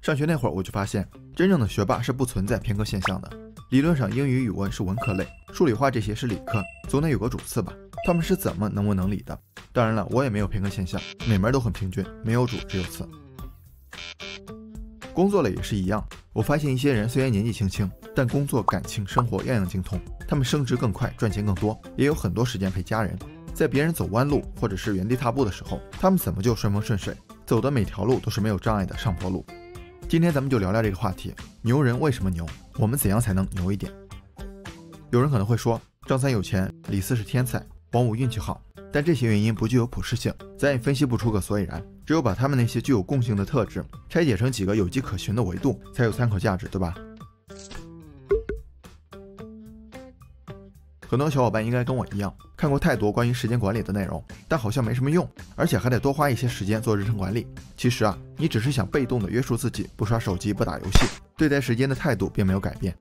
上学那会儿我就发现，真正的学霸是不存在偏科现象的。理论上，英语、语文是文科类，数理化这些是理科，总得有个主次吧？他们是怎么能文能理的？当然了，我也没有偏科现象，每门都很平均，没有主只有次。工作了也是一样，我发现一些人虽然年纪轻轻，但工作、感情、生活样样精通，他们升职更快，赚钱更多，也有很多时间陪家人。在别人走弯路或者是原地踏步的时候，他们怎么就顺风顺水，走的每条路都是没有障碍的上坡路。今天咱们就聊聊这个话题，牛人为什么牛？我们怎样才能牛一点？有人可能会说，张三有钱，李四是天才，王五运气好，但这些原因不具有普适性，咱也分析不出个所以然，只有把他们那些具有共性的特质拆解成几个有迹可循的维度，才有参考价值，对吧？很多小伙伴应该跟我一样，看过太多关于时间管理的内容，但好像没什么用，而且还得多花一些时间做日程管理。其实啊，你只是想被动的约束自己，不刷手机，不打游戏，对待时间的态度并没有改变。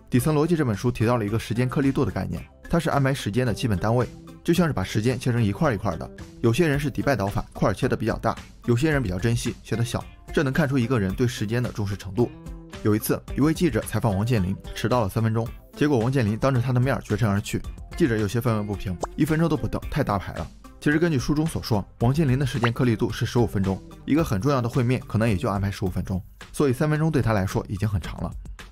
底层逻辑这本书提到了一个时间颗粒度的概念，它是安排时间的基本单位，就像是把时间切成一块一块的。有些人是迪拜倒法，块切的比较大，有些人比较珍惜，切的小，这能看出一个人对时间的重视程度。有一次，一位记者采访王健林，迟到了3分钟，结果王健林当着他的面绝尘而去。记者有些愤愤不平，1分钟都不等，太大牌了。其实根据书中所说，王健林的时间颗粒度是15分钟，一个很重要的会面可能也就安排15分钟，所以3分钟对他来说已经很长了。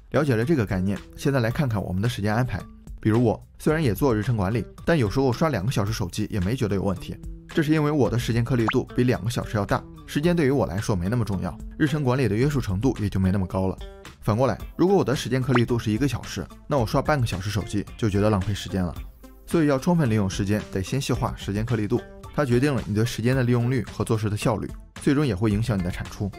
了解了这个概念，现在来看看我们的时间安排。比如我虽然也做日程管理，但有时候刷2个小时手机也没觉得有问题，这是因为我的时间颗粒度比2个小时要大，时间对于我来说没那么重要，日程管理的约束程度也就没那么高了。反过来，如果我的时间颗粒度是1个小时，那我刷半个小时手机就觉得浪费时间了。所以要充分利用时间，得先细化时间颗粒度，它决定了你对时间的利用率和做事的效率，最终也会影响你的产出。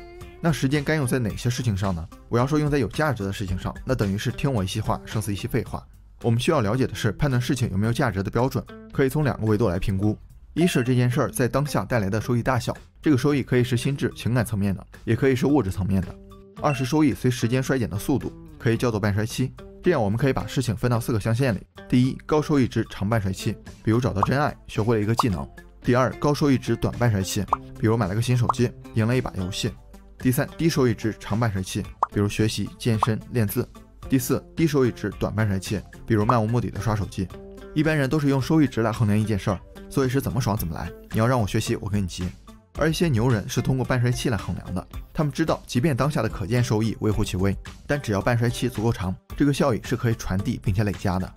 那时间该用在哪些事情上呢？我要说用在有价值的事情上，那等于是听我一席话，胜似一席废话。我们需要了解的是判断事情有没有价值的标准，可以从2个维度来评估。一是这件事儿在当下带来的收益大小，这个收益可以是心智、情感层面的，也可以是物质层面的。2是收益随时间衰减的速度，可以叫做半衰期。这样我们可以把事情分到4个象限里。第一，高收益值长半衰期，比如找到真爱，学会了一个技能。第二，高收益值短半衰期，比如买了个新手机，赢了一把游戏。第三，低收益值长半衰期，比如学习、健身、练字。第四，低收益值短半衰期，比如漫无目的的刷手机。一般人都是用收益值来衡量一件事儿，所以是怎么爽怎么来。你要让我学习，我跟你急。而一些牛人是通过半衰期来衡量的，他们知道即便当下的可见收益微乎其微，但只要半衰期足够长，这个效益是可以传递并且累加的。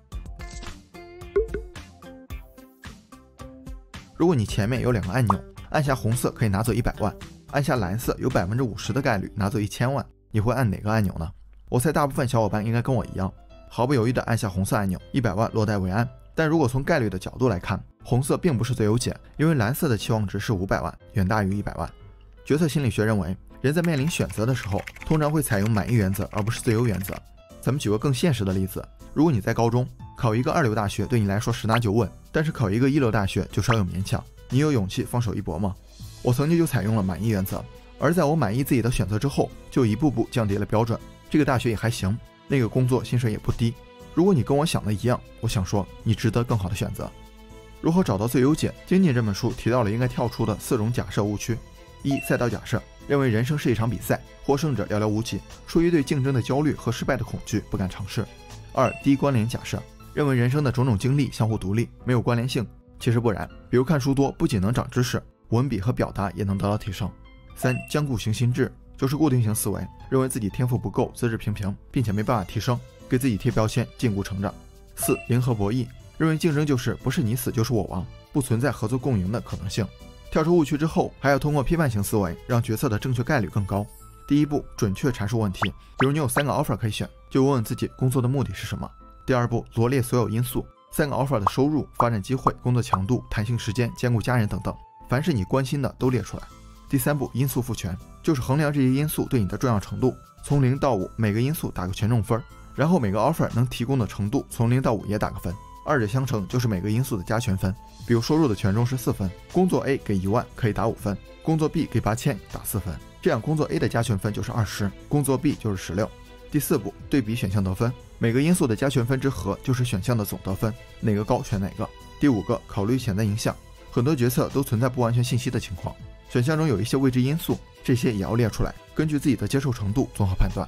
如果你前面有2个按钮，按下红色可以拿走100万，按下蓝色有50%的概率拿走1000万，你会按哪个按钮呢？我猜大部分小伙伴应该跟我一样，毫不犹豫地按下红色按钮，100万落袋为安。但如果从概率的角度来看，红色并不是最优解，因为蓝色的期望值是500万，远大于100万。决策心理学认为，人在面临选择的时候，通常会采用满意原则而不是最优原则。咱们举个更现实的例子，如果你在高中考一个2流大学对你来说10拿9稳，但是考一个1流大学就稍有勉强，你有勇气放手一搏吗？我曾经就采用了满意原则，而在我满意自己的选择之后，就一步步降低了标准，这个大学也还行，那个工作薪水也不低。如果你跟我想的一样，我想说你值得更好的选择。如何找到最优解？精进这本书提到了应该跳出的4种假设误区。一、赛道假设，认为人生是一场比赛，获胜者寥寥无几，出于对竞争的焦虑和失败的恐惧不敢尝试。2、低关联假设，认为人生的种种经历相互独立，没有关联性，其实不然，比如看书多不仅能长知识，文笔和表达也能得到提升。3、僵固型心智，就是固定型思维，认为自己天赋不够，资质平平，并且没办法提升，给自己贴标签，禁锢成长。4、零和博弈，认为竞争就是不是你死就是我亡，不存在合作共赢的可能性。跳出误区之后，还要通过批判型思维，让决策的正确概率更高。第一步，准确阐述问题，比如你有3个 offer 可以选，就问问自己工作的目的是什么。第二步，罗列所有因素，3个 offer 的收入、发展机会、工作强度、弹性时间、兼顾家人等等，凡是你关心的都列出来。第三步，因素赋权，就是衡量这些因素对你的重要程度，从0到5，每个因素打个权重分，然后每个 offer 能提供的程度从0到5也打个分，二者相乘就是每个因素的加权分。比如收入的权重是4分，工作 A 给1万可以打5分，工作 B 给8000打4分，这样工作 A 的加权分就是20，工作 B 就是16。第四步，对比选项得分，每个因素的加权分之和就是选项的总得分，哪个高选哪个。第5个，考虑潜在影响，很多决策都存在不完全信息的情况，选项中有一些未知因素，这些也要列出来，根据自己的接受程度综合判断。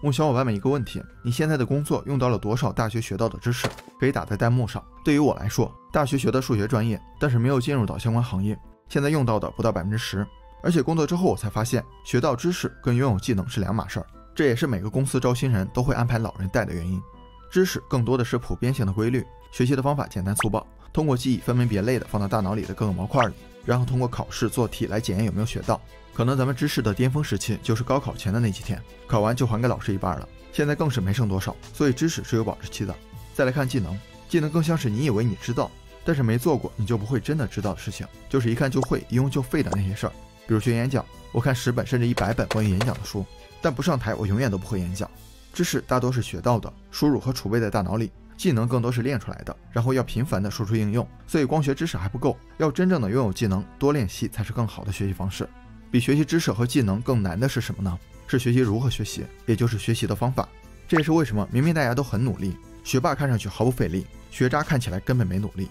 问小伙伴们一个问题：你现在的工作用到了多少大学学到的知识？可以打在弹幕上。对于我来说，大学学的数学专业，但是没有进入到相关行业，现在用到的不到10%。而且工作之后我才发现，学到知识跟拥有技能是两码事儿。这也是每个公司招新人都会安排老人带的原因。知识更多的是普遍性的规律，学习的方法简单粗暴，通过记忆分门别类的放到大脑里的各个模块里，然后通过考试做题来检验有没有学到。可能咱们知识的巅峰时期就是高考前的那几天，考完就还给老师一半了，现在更是没剩多少，所以知识是有保质期的。再来看技能，技能更像是你以为你知道，但是没做过你就不会真的知道的事情，就是一看就会一用就废的那些事儿。比如学演讲，我看10本甚至100本关于演讲的书，但不上台我永远都不会演讲。知识大多是学到的，输入和储备在大脑里，技能更多是练出来的，然后要频繁的输出应用。所以光学知识还不够，要真正的拥有技能，多练习才是更好的学习方式。比学习知识和技能更难的是什么呢？是学习如何学习，也就是学习的方法。这也是为什么明明大家都很努力，学霸看上去毫不费力，学渣看起来根本没努力。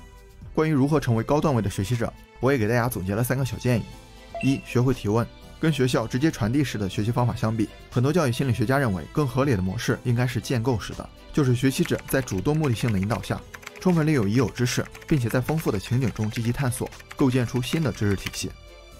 关于如何成为高段位的学习者，我也给大家总结了3个小建议。1. 学会提问。跟学校直接传递式的学习方法相比，很多教育心理学家认为更合理的模式应该是建构式的，就是学习者在主动目的性的引导下，充分利用已有知识，并且在丰富的情景中积极探索，构建出新的知识体系。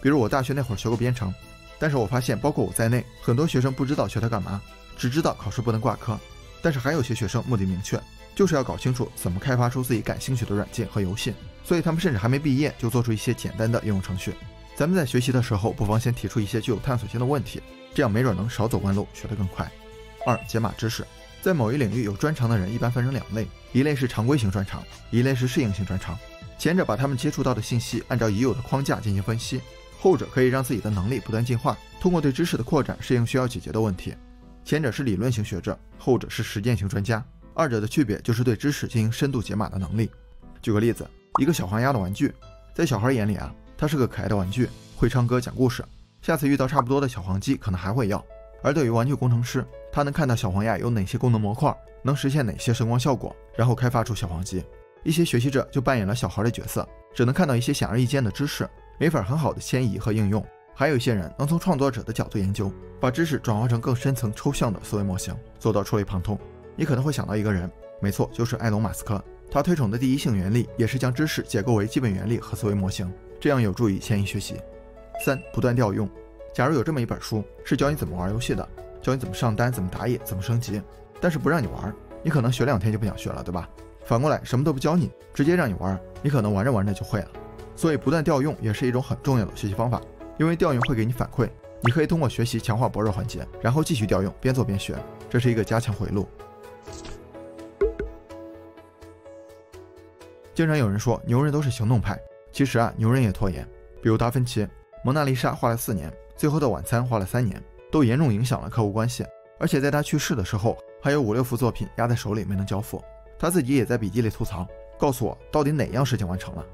比如我大学那会儿学过编程，但是我发现包括我在内，很多学生不知道学它干嘛，只知道考试不能挂科。但是还有些学生目的明确，就是要搞清楚怎么开发出自己感兴趣的软件和游戏，所以他们甚至还没毕业就做出一些简单的应用程序。咱们在学习的时候，不妨先提出一些具有探索性的问题，这样没准能少走弯路，学得更快。2. 解码知识。在某一领域有专长的人一般分成2类，一类是常规型专长，一类是适应性专长。前者把他们接触到的信息按照已有的框架进行分析，后者可以让自己的能力不断进化，通过对知识的扩展适应需要解决的问题。前者是理论型学者，后者是实践型专家。二者的区别就是对知识进行深度解码的能力。举个例子，一个小黄鸭的玩具，在小孩眼里啊，它是个可爱的玩具，会唱歌讲故事，下次遇到差不多的小黄鸡可能还会要。而对于玩具工程师，他能看到小黄鸭有哪些功能模块，能实现哪些声光效果，然后开发出小黄鸡。一些学习者就扮演了小孩的角色，只能看到一些显而易见的知识，没法很好的迁移和应用。还有一些人能从创作者的角度研究，把知识转化成更深层抽象的思维模型，做到触类旁通。你可能会想到一个人，没错，就是埃隆·马斯克。他推崇的第一性原理也是将知识解构为基本原理和思维模型，这样有助于迁移学习。3. 不断调用。假如有这么一本书，是教你怎么玩游戏的，教你怎么上单、怎么打野、怎么升级，但是不让你玩，你可能学2天就不想学了，对吧？反过来，什么都不教你，直接让你玩，你可能玩着玩着就会了。所以不断调用也是一种很重要的学习方法，因为调用会给你反馈，你可以通过学习强化薄弱环节，然后继续调用，边做边学，这是一个加强回路。经常有人说牛人都是行动派，其实啊，牛人也拖延。比如达芬奇，蒙娜丽莎画了4年，最后的晚餐花了3年，都严重影响了客户关系，而且在他去世的时候，还有5、6幅作品压在手里没能交付。他自己也在笔记里吐槽，告诉我到底哪样事情完成了。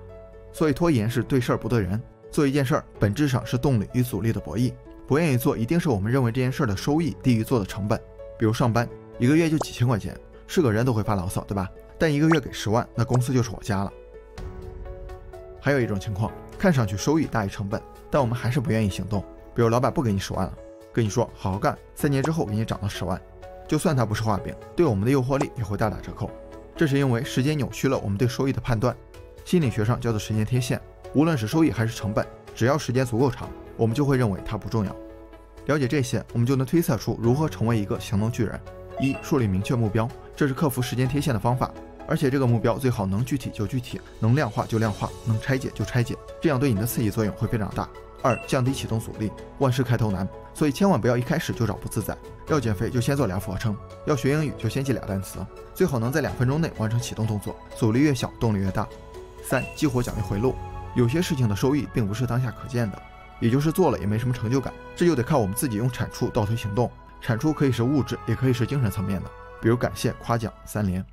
所以拖延是对事儿不对人，做一件事儿本质上是动力与阻力的博弈，不愿意做一定是我们认为这件事的收益低于做的成本。比如上班1个月就几千块钱，是个人都会发牢骚，对吧？但1个月给10万，那公司就是我家了。还有一种情况，看上去收益大于成本，但我们还是不愿意行动。比如老板不给你10万了，跟你说好好干，3年之后给你涨到10万，就算它不是画饼，对我们的诱惑力也会大打折扣。这是因为时间扭曲了我们对收益的判断，心理学上叫做时间贴现。无论是收益还是成本，只要时间足够长，我们就会认为它不重要。了解这些，我们就能推测出如何成为一个行动巨人。1. 树立明确目标，这是克服时间贴现的方法，而且这个目标最好能具体就具体，能量化就量化，能拆解就拆解，这样对你的刺激作用会非常大。2. 降低启动阻力，万事开头难，所以千万不要一开始就找不自在。要减肥就先做2俯卧撑，要学英语就先记2单词，最好能在2分钟内完成启动动作，阻力越小动力越大。3. 激活奖励回路，有些事情的收益并不是当下可见的，也就是做了也没什么成就感，这就得靠我们自己用产出倒推行动。产出可以是物质，也可以是精神层面的，比如感谢、夸奖、3连。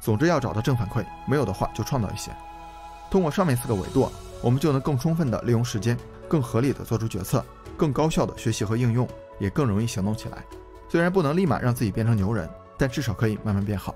总之要找到正反馈，没有的话就创造一些。通过上面4个维度，我们就能更充分的利用时间，更合理的做出决策，更高效的学习和应用，也更容易行动起来。虽然不能立马让自己变成牛人，但至少可以慢慢变好。